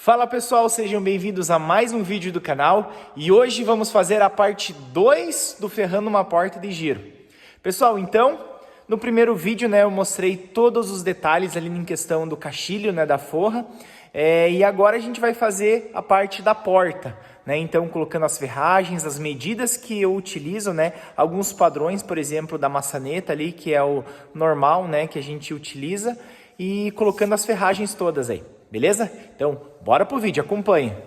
Fala pessoal, sejam bem-vindos a mais um vídeo do canal e hoje vamos fazer a parte 2 do ferrando uma porta de giro. Pessoal, então, no primeiro vídeo eu mostrei todos os detalhes ali em questão do caixilho da forra e agora a gente vai fazer a parte da porta. Então, colocando as ferragens, as medidas que eu utilizo, alguns padrões, por exemplo, da maçaneta ali, que é o normal que a gente utiliza, e colocando as ferragens todas aí. Beleza? Então, bora pro vídeo, acompanha.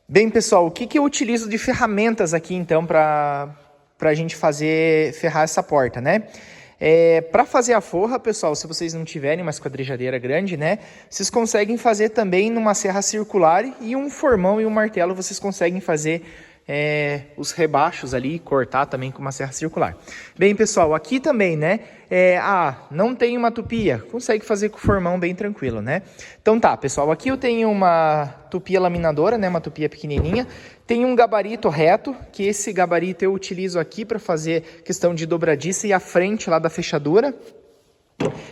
Bem, pessoal, o que eu utilizo de ferramentas aqui, então, para a gente ferrar essa porta, para fazer a forra, pessoal, se vocês não tiverem uma esquadrejadeira grande, vocês conseguem fazer também numa serra circular e um formão e um martelo, vocês conseguem fazer os rebaixos ali, cortar também com uma serra circular. Bem, pessoal, aqui também, não tem uma tupia, consegue fazer com o formão bem tranquilo, Então tá, pessoal, aqui eu tenho uma tupia laminadora, uma tupia pequenininha, tem um gabarito reto, que esse gabarito eu utilizo aqui para fazer questão de dobradiça e a frente lá da fechadura.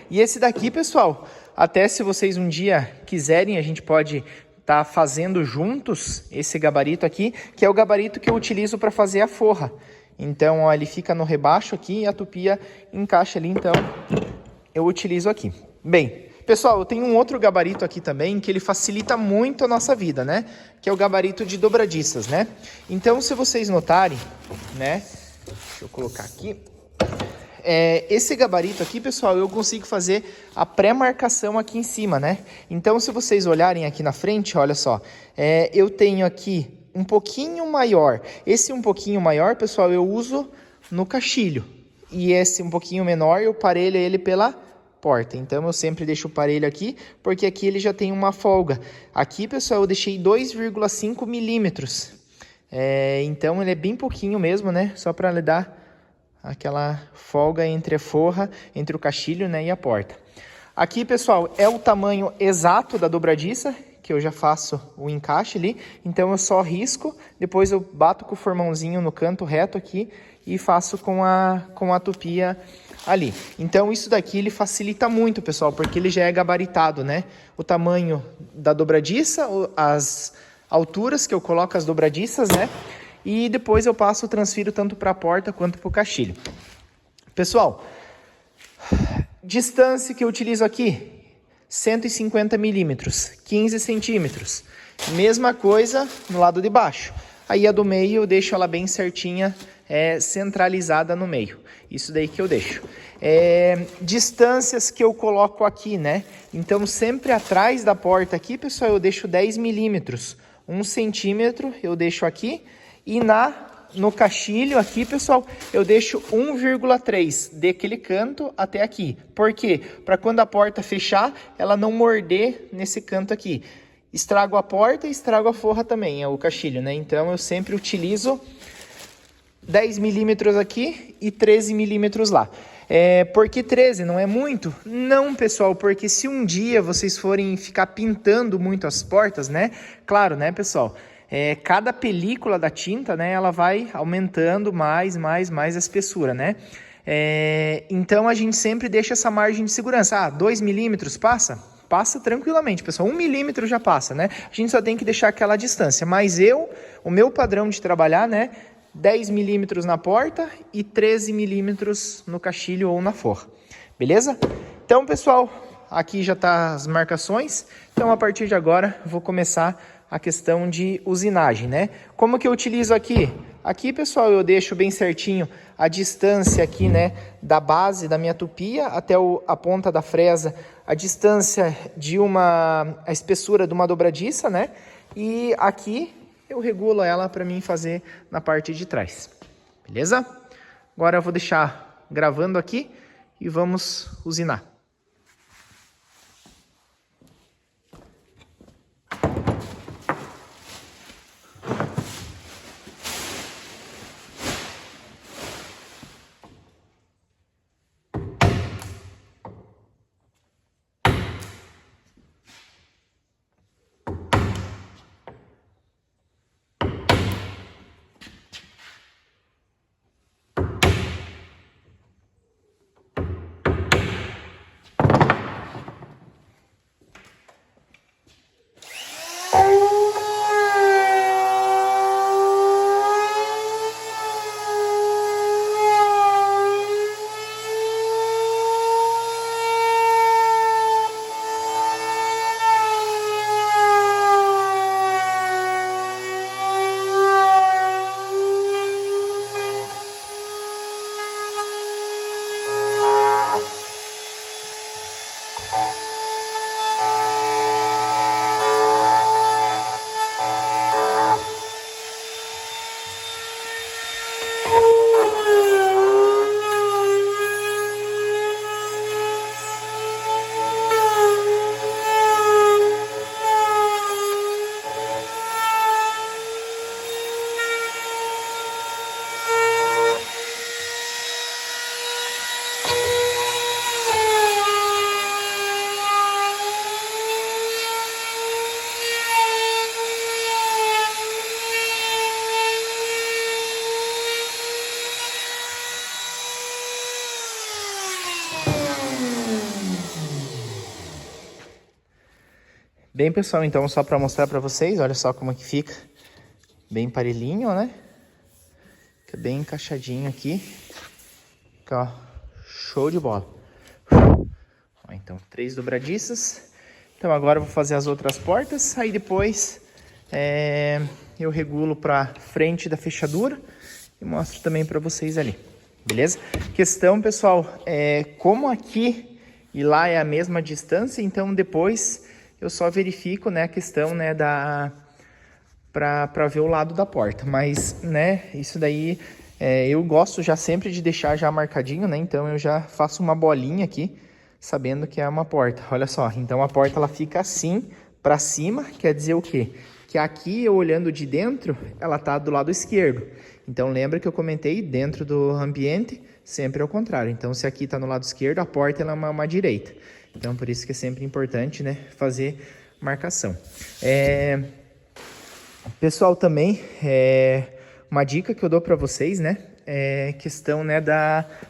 E esse daqui, pessoal, até se vocês um dia quiserem, a gente pode tá fazendo juntos esse gabarito aqui, que é o gabarito que eu utilizo para fazer a forra. Então, ó, ele fica no rebaixo aqui e a tupia encaixa ali, então eu utilizo aqui. Bem, pessoal, eu tenho um outro gabarito aqui também que ele facilita muito a nossa vida, que é o gabarito de dobradiças, Então, se vocês notarem, deixa eu colocar aqui. Esse gabarito aqui, pessoal, eu consigo fazer a pré-marcação aqui em cima, Então, se vocês olharem aqui na frente, olha só, eu tenho aqui um pouquinho maior. Esse um pouquinho maior, pessoal, eu uso no caixilho. E esse um pouquinho menor, eu parelho ele pela porta. Então, eu sempre deixo o parelho aqui, porque aqui ele já tem uma folga. Aqui, pessoal, eu deixei 2,5 milímetros. Então, ele é bem pouquinho mesmo, Só para lhe dar aquela folga entre a forra, entre o caixilho e a porta. Aqui, pessoal, é o tamanho exato da dobradiça, que eu já faço o encaixe ali. Então, eu só risco, depois eu bato com o formãozinho no canto reto aqui e faço com a tupia ali. Então, isso daqui ele facilita muito, pessoal, porque ele já é gabaritado, O tamanho da dobradiça, as alturas que eu coloco as dobradiças, E depois eu transfiro tanto para a porta quanto para o caixilho. Pessoal, distância que eu utilizo aqui, 150 milímetros, 15 centímetros. Mesma coisa no lado de baixo. Aí a do meio eu deixo ela bem certinha, centralizada no meio. Isso daí que eu deixo. Distâncias que eu coloco aqui, Então sempre atrás da porta aqui, pessoal, eu deixo 10 milímetros. 1 centímetro eu deixo aqui. E no caixilho aqui, pessoal, eu deixo 1,3 daquele canto até aqui. Por quê? Para quando a porta fechar, ela não morder nesse canto aqui. Estrago a porta e estrago a forra também, é o caixilho, Então, eu sempre utilizo 10 milímetros aqui e 13 milímetros lá. Por que 13? Não é muito? Não, pessoal, porque se um dia vocês forem ficar pintando muito as portas, Claro, pessoal? Cada película da tinta, ela vai aumentando mais a espessura, Então, a gente sempre deixa essa margem de segurança. 2 milímetros passa? Passa tranquilamente, pessoal. 1 milímetro já passa, A gente só tem que deixar aquela distância. Mas o meu padrão de trabalhar, 10 milímetros na porta e 13 milímetros no caixilho ou na forra. Beleza? Então, pessoal, aqui já tá as marcações. Então, a partir de agora, vou começar a questão de usinagem, Como que eu utilizo aqui? Aqui, pessoal, eu deixo bem certinho a distância aqui, da base da minha tupia até a ponta da fresa, a distância de a espessura de uma dobradiça, E aqui eu regulo ela para mim fazer na parte de trás. Beleza? Agora eu vou deixar gravando aqui e vamos usinar. Bem, pessoal, então só para mostrar para vocês, olha só como que fica. Bem parelhinho, né? Fica bem encaixadinho aqui. Fica, ó, show de bola. Ó, então, 3 dobradiças. Então agora eu vou fazer as outras portas, aí depois eu regulo para frente da fechadura e mostro também para vocês ali, beleza? Questão, pessoal, como aqui e lá é a mesma distância, então depois eu só verifico, né, a questão, né, para ver o lado da porta, mas, né, isso daí eu gosto já sempre de deixar já marcadinho, né, então eu já faço uma bolinha aqui, sabendo que é uma porta. Olha só, então a porta ela fica assim para cima, quer dizer o quê? Que aqui, eu olhando de dentro, ela tá do lado esquerdo. Então lembra que eu comentei, dentro do ambiente, sempre ao contrário. Então se aqui tá no lado esquerdo, a porta ela é uma direita. Então por isso que é sempre importante, né, fazer marcação. Pessoal, também, uma dica que eu dou para vocês, né, é questão, né,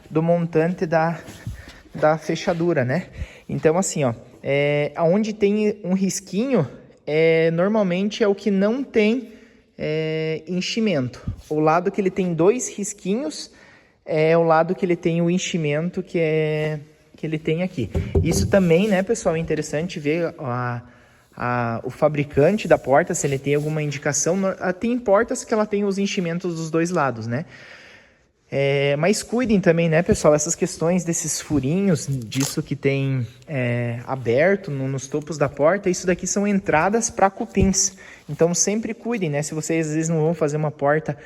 do montante da fechadura, né? Então, assim, ó, onde tem um risquinho, normalmente é o que não tem enchimento. O lado que ele tem 2 risquinhos é o lado que ele tem o enchimento que ele tem aqui. Isso também, né, pessoal, é interessante ver o fabricante da porta, se ele tem alguma indicação. Tem portas que ela tem os enchimentos dos 2 lados, né? Mas cuidem também, né, pessoal, essas questões desses furinhos, disso que tem aberto nos topos da porta, isso daqui são entradas para cupins. Então sempre cuidem, né, se vocês às vezes não vão fazer uma porta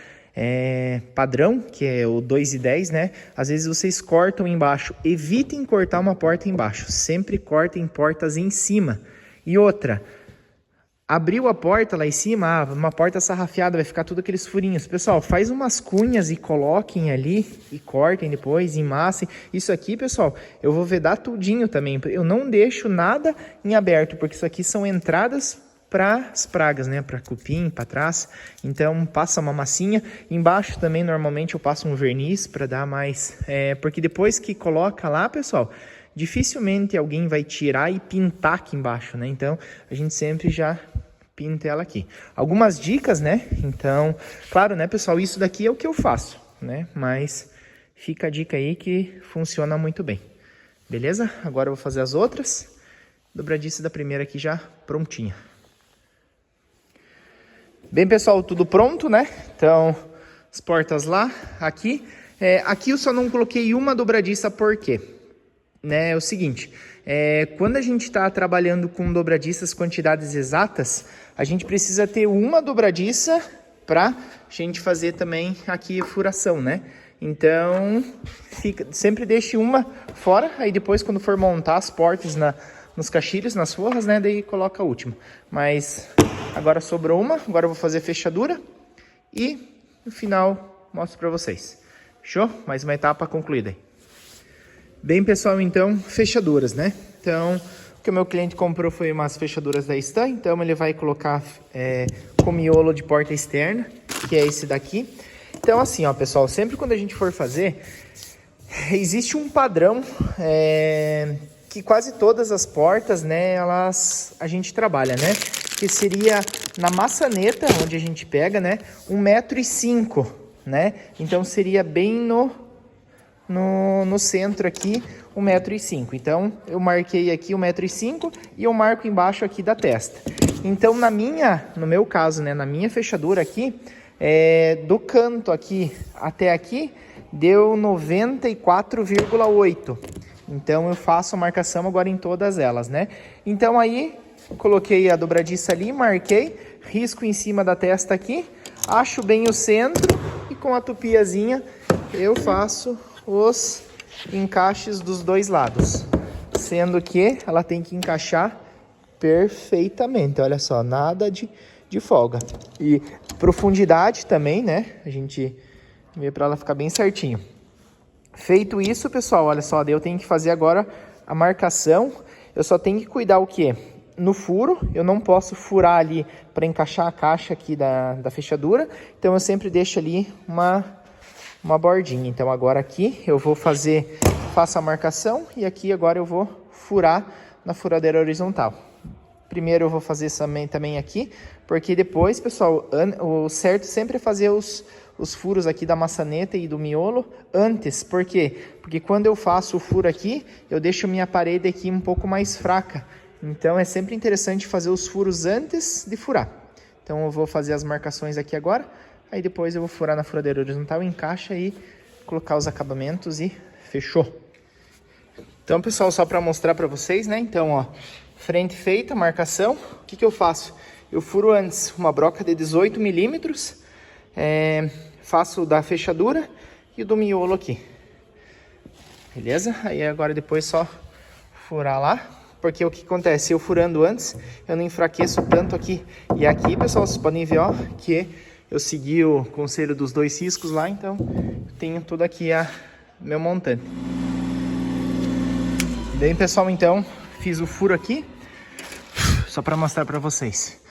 padrão, que é o 2,10, né, às vezes vocês cortam embaixo. Evitem cortar uma porta embaixo, sempre cortem portas em cima. E outra, abriu a porta lá em cima, uma porta sarrafiada, vai ficar tudo aqueles furinhos. Pessoal, faz umas cunhas e coloquem ali, e cortem depois, emassem. Isso aqui, pessoal, eu vou vedar tudinho também. Eu não deixo nada em aberto, porque isso aqui são entradas para as pragas, né? Para cupim, para trás. Então, passa uma massinha. Embaixo também, normalmente, eu passo um verniz para dar mais... porque depois que coloca lá, pessoal, dificilmente alguém vai tirar e pintar aqui embaixo, né? Então, a gente sempre já pinta ela aqui. Algumas dicas, né? Então, claro, né, pessoal, isso daqui é o que eu faço, né? Mas fica a dica aí que funciona muito bem. Beleza? Agora eu vou fazer as outras. Dobradiça da primeira aqui já prontinha. Bem, pessoal, tudo pronto, né? Então, as portas lá, aqui. Aqui eu só não coloquei uma dobradiça, por quê? Né, é o seguinte, quando a gente está trabalhando com dobradiças, quantidades exatas, a gente precisa ter uma dobradiça para a gente fazer também aqui a furação, né? Então, sempre deixe uma fora, aí depois quando for montar as portas nos caixilhos, nas forras, né? Daí coloca a última. Mas agora sobrou uma, agora eu vou fazer a fechadura e no final mostro para vocês. Fechou? Mais uma etapa concluída aí. Bem, pessoal, então, fechaduras, né? Então, o que o meu cliente comprou foi umas fechaduras da Stan. Então, ele vai colocar com miolo de porta externa, que é esse daqui. Então, assim, ó, pessoal, sempre quando a gente for fazer, existe um padrão que quase todas as portas, né, a gente trabalha, né? Que seria na maçaneta, onde a gente pega, né, 1,5 m, né? Então, seria bem no centro aqui, 1,5 m. Então, eu marquei aqui 1,5 m e eu marco embaixo aqui da testa. Então, no meu caso, né, na minha fechadura aqui, do canto aqui até aqui, deu 94,8. Então, eu faço a marcação agora em todas elas, né? Então, aí, coloquei a dobradiça ali, marquei, risco em cima da testa aqui, acho bem o centro e com a tupiazinha eu faço os encaixes dos 2 lados, sendo que ela tem que encaixar perfeitamente, olha só, nada de folga. E profundidade também, né, a gente vê para ela ficar bem certinho. Feito isso, pessoal, olha só, daí eu tenho que fazer agora a marcação. Eu só tenho que cuidar o quê? No furo, eu não posso furar ali para encaixar a caixa aqui da fechadura, então eu sempre deixo ali uma bordinha. Então agora aqui eu vou faço a marcação e aqui agora eu vou furar na furadeira horizontal. primeiro eu vou fazer também aqui, porque depois, pessoal, o certo sempre é fazer os furos aqui da maçaneta e do miolo antes. Por quê? Porque quando eu faço o furo aqui, eu deixo minha parede aqui um pouco mais fraca. Então, é sempre interessante fazer os furos antes de furar. Então, eu vou fazer as marcações aqui agora, aí depois eu vou furar na furadeira horizontal, encaixa e colocar os acabamentos e fechou. Então, pessoal, só para mostrar para vocês, né? Então, ó, frente feita, marcação. O que eu faço? Eu furo antes uma broca de 18 milímetros, faço da fechadura e do miolo aqui. Beleza? Aí agora depois só furar lá, porque o que acontece? Eu furando antes, eu não enfraqueço tanto aqui. E aqui, pessoal, vocês podem ver, ó, que eu segui o conselho dos 2 riscos lá, então eu tenho tudo aqui meu montante. Bem, pessoal, então fiz o furo aqui, só para mostrar para vocês.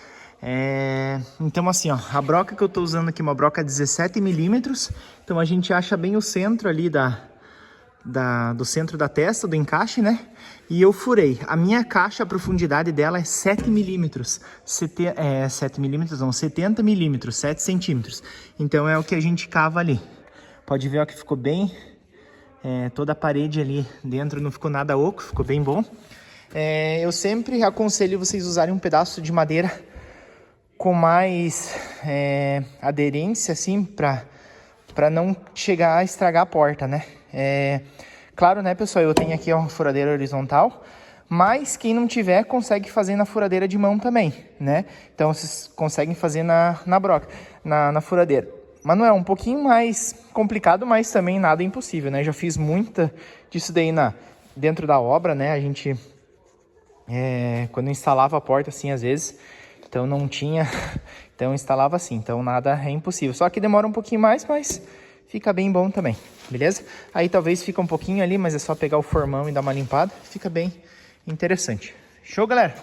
Então assim, ó, a broca que eu tô usando aqui é uma broca 17 milímetros, então a gente acha bem o centro ali do centro da testa, do encaixe, né? E eu furei. A minha caixa, a profundidade dela é 7 milímetros. 7 milímetros não, 70 milímetros, 7 centímetros. Então é o que a gente cava ali. Pode ver, ó, que ficou bem... toda a parede ali dentro não ficou nada oco, ficou bem bom. Eu sempre aconselho vocês usarem um pedaço de madeira com mais aderência, assim, para não chegar a estragar a porta, né? Claro, né, pessoal, eu tenho aqui uma furadeira horizontal, mas quem não tiver consegue fazer na furadeira de mão também, né? Então vocês conseguem fazer na broca, na furadeira. Mas não é um pouquinho mais complicado, mas também nada impossível, né? Já fiz muita disso daí dentro da obra, né? A gente, quando instalava a porta assim, às vezes, então não tinha, então instalava assim, então nada é impossível. Só que demora um pouquinho mais, mas fica bem bom também, beleza? Aí talvez fica um pouquinho ali, mas é só pegar o formão e dar uma limpada, fica bem interessante. Show, galera?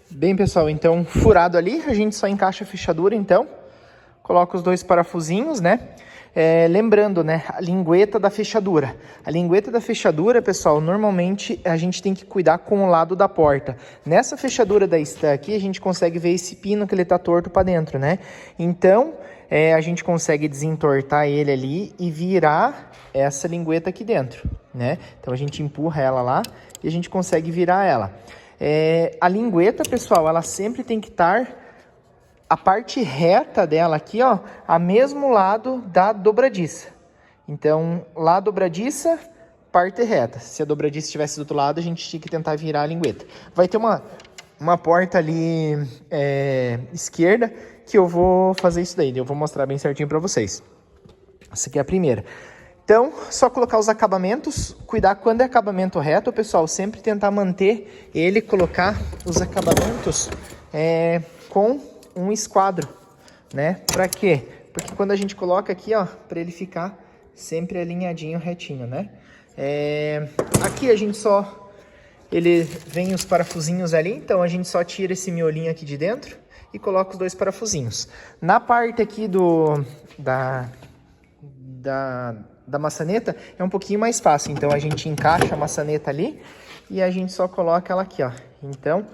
Bem, pessoal, então furado ali, a gente só encaixa a fechadura, então. Coloca os 2 parafusinhos, né? Lembrando, né? A lingueta da fechadura. A lingueta da fechadura, pessoal, normalmente a gente tem que cuidar com o lado da porta. Nessa fechadura aqui, a gente consegue ver esse pino que ele tá torto para dentro, né? Então, a gente consegue desentortar ele ali e virar essa lingueta aqui dentro, né? Então, a gente empurra ela lá e a gente consegue virar ela. A lingueta, pessoal, ela sempre tem que estar... a parte reta dela aqui, ó, a mesmo lado da dobradiça. Então, lá a dobradiça, parte reta. Se a dobradiça estivesse do outro lado, a gente tinha que tentar virar a lingueta. Vai ter uma porta ali esquerda que eu vou fazer isso daí. Eu vou mostrar bem certinho para vocês. Essa aqui é a primeira. Então, só colocar os acabamentos. Cuidar quando é acabamento reto, pessoal, sempre tentar manter ele, colocar os acabamentos com um esquadro, né? Pra quê? Porque quando a gente coloca aqui, ó, pra ele ficar sempre alinhadinho, retinho, né? Aqui a gente ele vem os parafusinhos ali, então a gente só tira esse miolinho aqui de dentro e coloca os 2 parafusinhos. Na parte aqui da maçaneta é um pouquinho mais fácil, então a gente encaixa a maçaneta ali e a gente só coloca ela aqui, ó. Então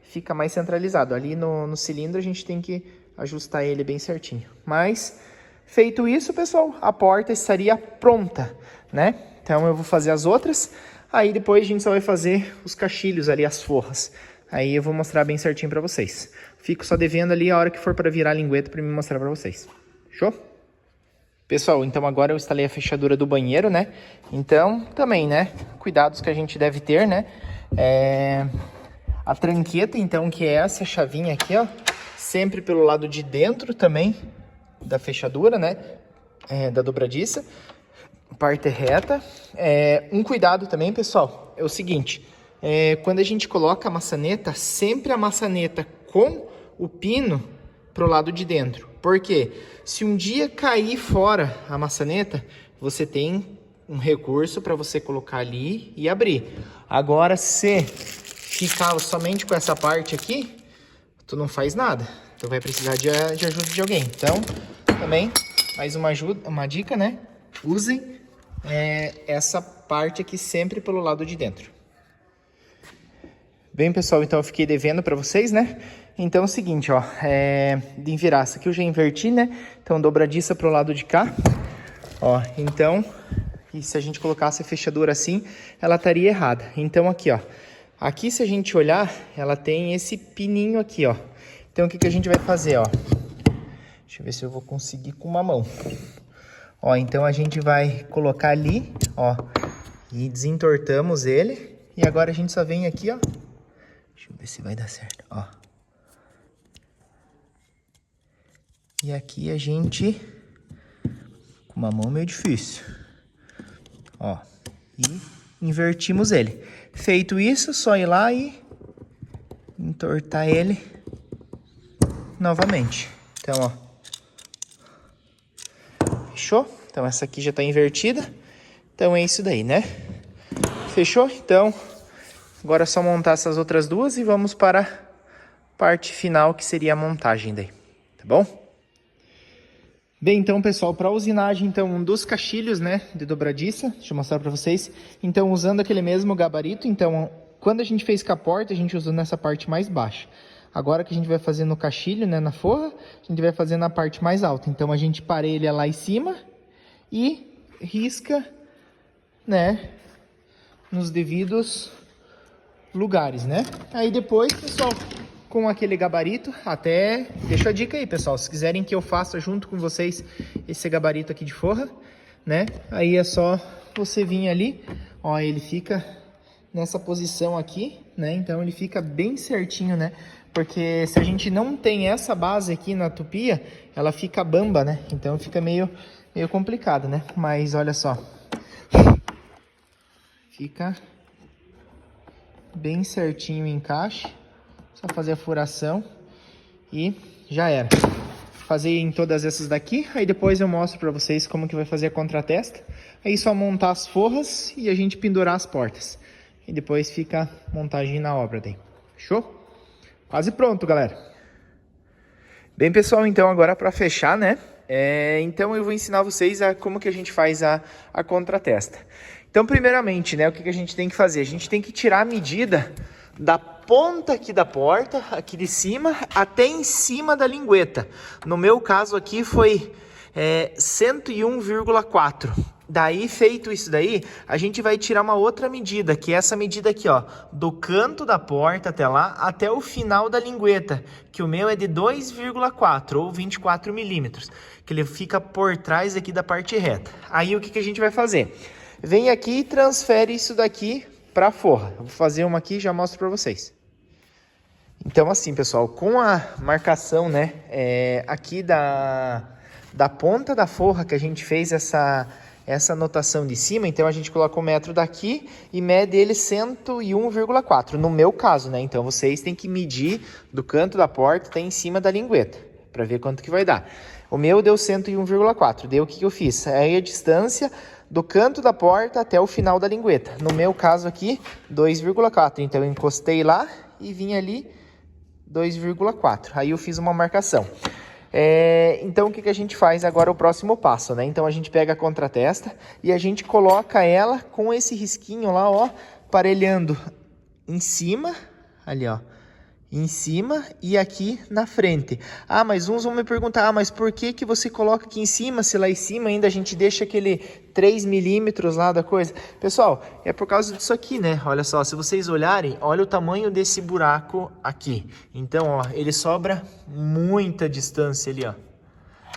fica mais centralizado. Ali no cilindro a gente tem que ajustar ele bem certinho. Mas, feito isso, pessoal, a porta estaria pronta, né? Então eu vou fazer as outras, aí depois a gente só vai fazer os caixilhos ali, as forras. Aí eu vou mostrar bem certinho pra vocês. Fico só devendo ali a hora que for para virar a lingueta para me mostrar pra vocês. Show? Pessoal, então agora eu instalei a fechadura do banheiro, né? Então, também, né? Cuidados que a gente deve ter, né? A tranqueta, então, que é essa chavinha aqui, ó, sempre pelo lado de dentro também da fechadura, né, da dobradiça, parte reta. Um cuidado também, pessoal, é o seguinte, quando a gente coloca a maçaneta, sempre a maçaneta com o pino pro lado de dentro. Por quê? Se um dia cair fora a maçaneta, você tem um recurso para você colocar ali e abrir. Agora, se ficar somente com essa parte aqui, tu não faz nada. Tu vai precisar de ajuda de alguém. Então, também, mais uma dica, né? Usem essa parte aqui sempre pelo lado de dentro. Bem, pessoal, então eu fiquei devendo para vocês, né? Então é o seguinte, ó, de virar, essa aqui eu já inverti, né? Então dobradiça pro lado de cá, ó, então, e se a gente colocasse a fechadura assim, ela estaria errada. Então aqui, ó, aqui se a gente olhar, ela tem esse pininho aqui, ó. Então o que que a gente vai fazer, ó? Deixa eu ver se eu vou conseguir com uma mão. Ó, então a gente vai colocar ali, ó, e desentortamos ele. E agora a gente só vem aqui, ó. Deixa eu ver se vai dar certo, ó. E aqui a gente, com uma mão meio difícil, ó, e invertimos ele. Feito isso, só ir lá e entortar ele novamente. Então, ó, fechou? Então essa aqui já tá invertida. Então é isso daí, né? Fechou? Então, agora é só montar essas outras duas e vamos para a parte final, que seria a montagem daí, tá bom? Bem, então, pessoal, para a usinagem, então, dos caixilhos, né, de dobradiça, deixa eu mostrar para vocês. Então, usando aquele mesmo gabarito, então, quando a gente fez com a porta, a gente usou nessa parte mais baixa. Agora que a gente vai fazer no caixilho, né, na forra, a gente vai fazer na parte mais alta. Então, a gente parelha lá em cima e risca, né, nos devidos lugares, né? Aí depois, pessoal, com aquele gabarito, até deixa a dica aí, pessoal, se quiserem que eu faça junto com vocês esse gabarito aqui de forra, né? Aí é só você vir ali, ó, ele fica nessa posição aqui, né? Então ele fica bem certinho, né? Porque se a gente não tem essa base aqui na tupia, ela fica bamba, né? Então fica meio complicado, né? Mas olha só, fica bem certinho o encaixe. Só fazer a furação e já era. Fazer em todas essas daqui, aí depois eu mostro pra vocês como que vai fazer a contratesta. Aí só montar as forras e a gente pendurar as portas. E depois fica a montagem na obra daí. Fechou? Quase pronto, galera. Bem, pessoal, então agora para fechar, né? Então eu vou ensinar vocês como que a gente faz a contratesta. Então, primeiramente, né, o que a gente tem que fazer? A gente tem que tirar a medida da ponta aqui da porta, aqui de cima, até em cima da lingueta. No meu caso aqui foi 101,4. Daí, feito isso daí, a gente vai tirar uma outra medida, que é essa medida aqui, ó, do canto da porta até lá, até o final da lingueta, que o meu é de 2,4 ou 24 milímetros, que ele fica por trás aqui da parte reta. Aí, o que a gente vai fazer? Vem aqui e transfere isso daqui para a forra. Eu vou fazer uma aqui e já mostro para vocês. Então, assim, pessoal, com a marcação, né, aqui da ponta da forra que a gente fez essa anotação de cima, então a gente coloca o metro daqui e mede ele 101,4, no meu caso, né? Então vocês têm que medir do canto da porta até em cima da lingueta, para ver quanto que vai dar. O meu deu 101,4, deu o que eu fiz? Aí a distância do canto da porta até o final da lingueta. No meu caso aqui, 2,4, então eu encostei lá e vim ali 2,4, aí eu fiz uma marcação. Então o que a gente faz agora, o próximo passo, né? Então a gente pega a contratesta e a gente coloca ela com esse risquinho lá, ó, parelhando em cima, ali, ó, em cima e aqui na frente. Ah, mas uns vão me perguntar, mas por que você coloca aqui em cima, se lá em cima ainda a gente deixa aquele 3 milímetros lá da coisa? Pessoal, é por causa disso aqui, né? Olha só, se vocês olharem, olha o tamanho desse buraco aqui. Então, ó, ele sobra muita distância ali, ó.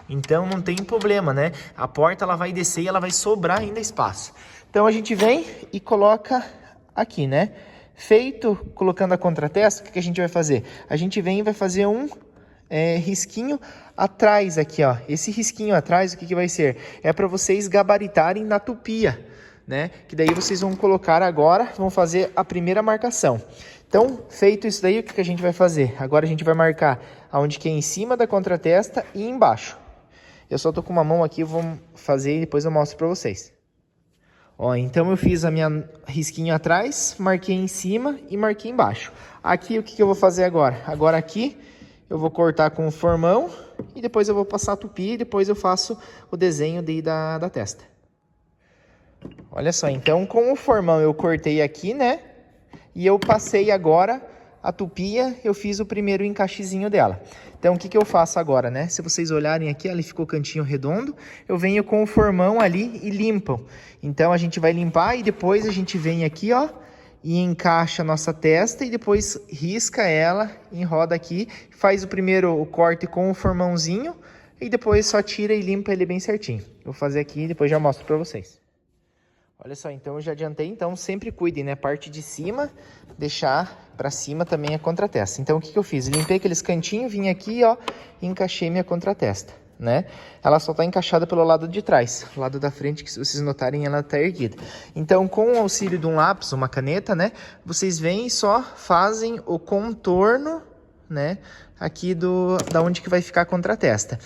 Então não tem problema, né? A porta ela vai descer e ela vai sobrar ainda espaço. Então a gente vem e coloca aqui, né? Feito, colocando a contratesta, o que a gente vai fazer? A gente vem e vai fazer um risquinho atrás aqui, ó. Esse risquinho atrás, o que vai ser? É para vocês gabaritarem na tupia, né? Que daí vocês vão colocar agora, vão fazer a primeira marcação. Então, feito isso daí, o que a gente vai fazer? Agora a gente vai marcar aonde que é em cima da contratesta e embaixo. Eu só tô com uma mão aqui, eu vou fazer e depois eu mostro para vocês. Ó, então eu fiz a minha risquinho atrás, marquei em cima e marquei embaixo. Aqui o que eu vou fazer agora? Agora aqui eu vou cortar com o formão e depois eu vou passar a tupi e depois eu faço o desenho da testa. Olha só, então com o formão eu cortei aqui, né? e eu passei agora a tupia, eu fiz o primeiro encaixezinho dela. Então, o que eu faço agora, né? Se vocês olharem aqui, ele ficou cantinho redondo, eu venho com o formão ali e limpo. Então, a gente vai limpar e depois a gente vem aqui, ó, e encaixa a nossa testa e depois risca ela, enroda aqui, faz o primeiro corte com o formãozinho e depois só tira e limpa ele bem certinho. Vou fazer aqui e depois já mostro pra vocês. Olha só, então eu já adiantei, então sempre cuidem, né? Parte de cima, deixar pra cima também a contratesta. Então o que eu fiz? Limpei aqueles cantinhos, vim aqui, ó, e encaixei minha contratesta, né? Ela só tá encaixada pelo lado de trás, o lado da frente, que se vocês notarem, ela tá erguida. Então, com o auxílio de um lápis, uma caneta, né? Vocês vêm e só fazem o contorno, né? Aqui da onde que vai ficar a contratesta.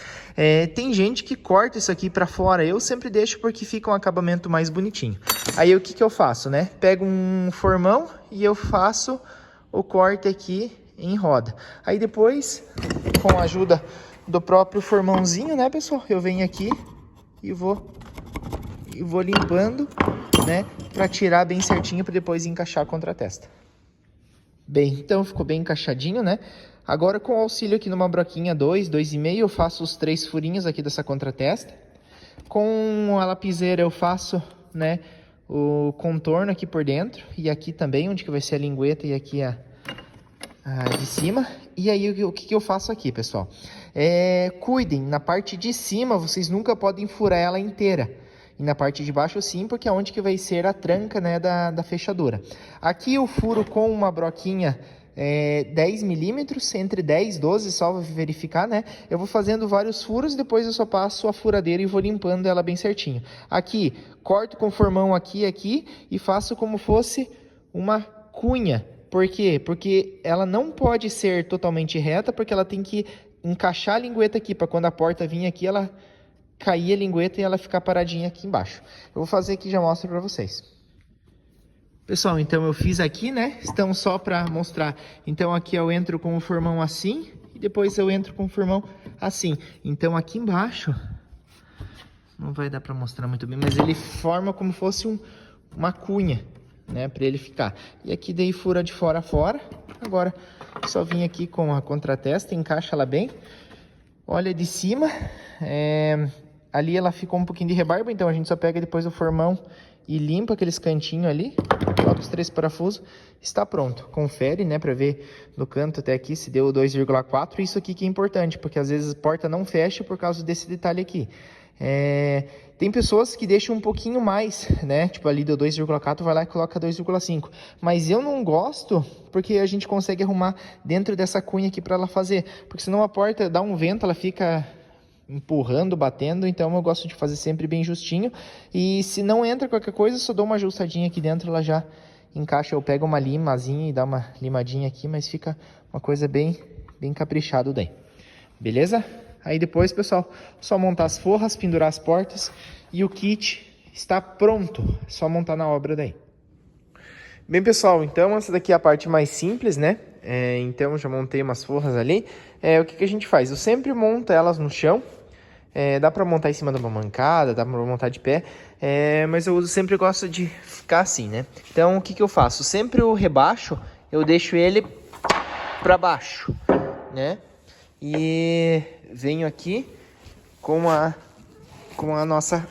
Tem gente que corta isso aqui pra fora, eu sempre deixo porque fica um acabamento mais bonitinho. Aí o que eu faço, né? Pego um formão e eu faço o corte aqui em roda. Aí depois, com a ajuda do próprio formãozinho, né, pessoal? Eu venho aqui e vou limpando, né? Pra tirar bem certinho pra depois encaixar a contratesta. Bem, então ficou bem encaixadinho, né? Agora com o auxílio aqui numa broquinha 2,5, eu faço os 3 furinhos aqui dessa contratesta. Com a lapiseira eu faço, né, o contorno aqui por dentro. E aqui também, onde que vai ser a lingueta e aqui a de cima. E aí o que eu faço aqui, pessoal? Cuidem, na parte de cima vocês nunca podem furar ela inteira. E na parte de baixo sim, porque é onde que vai ser a tranca, né, da fechadura. Aqui eu furo com uma broquinha 10 milímetros, entre 10 e 12, só vou verificar, né? Eu vou fazendo vários furos, depois eu só passo a furadeira e vou limpando ela bem certinho. Aqui, corto com formão aqui e faço como fosse uma cunha. Por quê? Porque ela não pode ser totalmente reta, porque ela tem que encaixar a lingueta aqui, para quando a porta vir aqui, ela cair a lingueta e ela ficar paradinha aqui embaixo. Eu vou fazer aqui e já mostro para vocês. Pessoal, então eu fiz aqui, né? Então só para mostrar. Então aqui eu entro com o formão assim e depois eu entro com o formão assim. Então aqui embaixo, não vai dar para mostrar muito bem, mas ele forma como fosse uma cunha, né? Para ele ficar. E aqui daí fura de fora a fora. Agora só vim aqui com a contratesta, encaixa ela bem. Olha de cima, ali ela ficou um pouquinho de rebarba, então a gente só pega depois o formão e limpa aqueles cantinhos ali, coloca os 3 parafusos, está pronto. Confere, né, para ver no canto até aqui se deu 2,4. Isso aqui que é importante, porque às vezes a porta não fecha por causa desse detalhe aqui. Tem pessoas que deixam um pouquinho mais, né, tipo ali deu 2,4, vai lá e coloca 2,5. Mas eu não gosto, porque a gente consegue arrumar dentro dessa cunha aqui para ela fazer, porque senão a porta dá um vento, ela fica empurrando, batendo, então eu gosto de fazer sempre bem justinho. E se não entra qualquer coisa, só dou uma ajustadinha aqui dentro, ela já encaixa. Eu pego uma limazinha e dá uma limadinha aqui, mas fica uma coisa bem caprichado daí. Beleza? Aí depois, pessoal, só montar as forras, pendurar as portas e o kit está pronto. É só montar na obra daí. Bem, pessoal, então essa daqui é a parte mais simples, né? Então já montei umas forras ali. O que a gente faz? Eu sempre monto elas no chão. Dá pra montar em cima de uma bancada, dá pra montar de pé, mas eu sempre gosto de ficar assim, né? Então, o que eu faço? Sempre o rebaixo, eu deixo ele pra baixo, né? E venho aqui com a nossa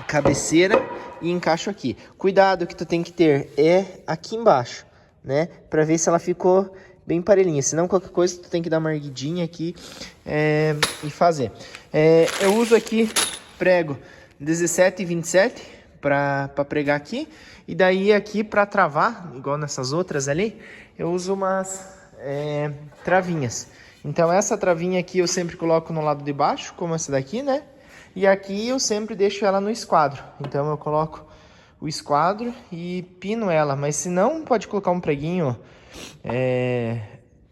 cabeceira e encaixo aqui. Cuidado que tu tem que ter aqui embaixo, né? Pra ver se ela ficou bem parelhinha, senão qualquer coisa tu tem que dar uma erguidinha aqui e fazer. Eu uso aqui prego 17 e 27 para pregar aqui, e daí aqui para travar, igual nessas outras ali, eu uso umas travinhas. Então essa travinha aqui eu sempre coloco no lado de baixo, como essa daqui, né? E aqui eu sempre deixo ela no esquadro, então eu coloco o esquadro e pino ela, mas se não, pode colocar um preguinho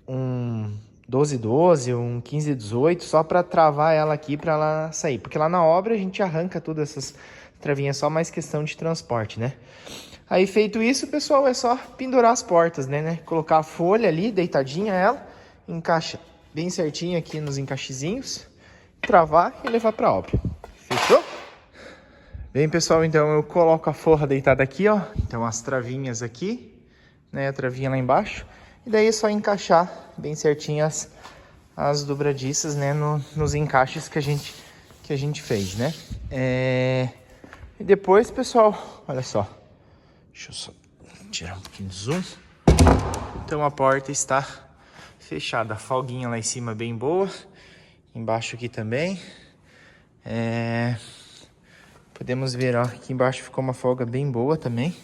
um 12-12, um 15-18, só para travar ela aqui para ela sair, porque lá na obra a gente arranca todas essas travinhas, só mais questão de transporte, né? Aí feito isso, pessoal, é só pendurar as portas, né? Colocar a folha ali, deitadinha ela, encaixa bem certinho aqui nos encaixezinhos, travar e levar para obra. Fechou? Bem, pessoal, então eu coloco a forra deitada aqui, ó. Então as travinhas aqui, né, a travinha lá embaixo. E daí é só encaixar bem certinho as dobradiças, né, nos encaixes que a gente fez, né. E depois, pessoal, olha só. Deixa eu só tirar um pouquinho de zoom. Então a porta está fechada. A folguinha lá em cima bem boa. Embaixo aqui também. Podemos ver, ó, aqui embaixo ficou uma folga bem boa também.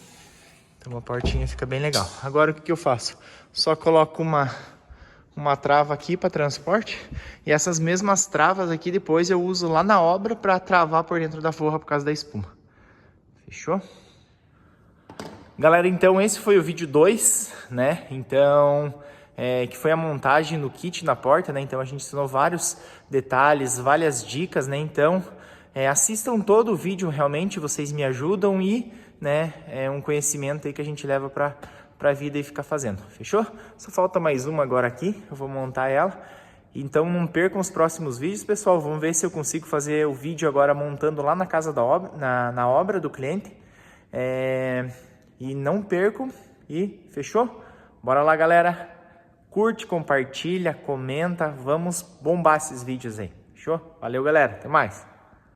Então a portinha fica bem legal. Agora o que eu faço? Só coloco uma trava aqui para transporte. E essas mesmas travas aqui depois eu uso lá na obra para travar por dentro da forra por causa da espuma. Fechou? Galera, então esse foi o vídeo 2, né? Então, que foi a montagem no kit na porta, né? Então a gente ensinou vários detalhes, várias dicas, né? Então, assistam todo o vídeo, realmente vocês me ajudam e, né, é um conhecimento aí que a gente leva para a vida e ficar fazendo. Fechou? Só falta mais uma agora aqui, eu vou montar ela. Então não percam os próximos vídeos, pessoal. Vamos ver se eu consigo fazer o vídeo agora montando lá na casa da obra, na obra do cliente. E não percam. E fechou? Bora lá, galera. Curte, compartilha, comenta. Vamos bombar esses vídeos aí. Fechou? Valeu, galera. Até mais.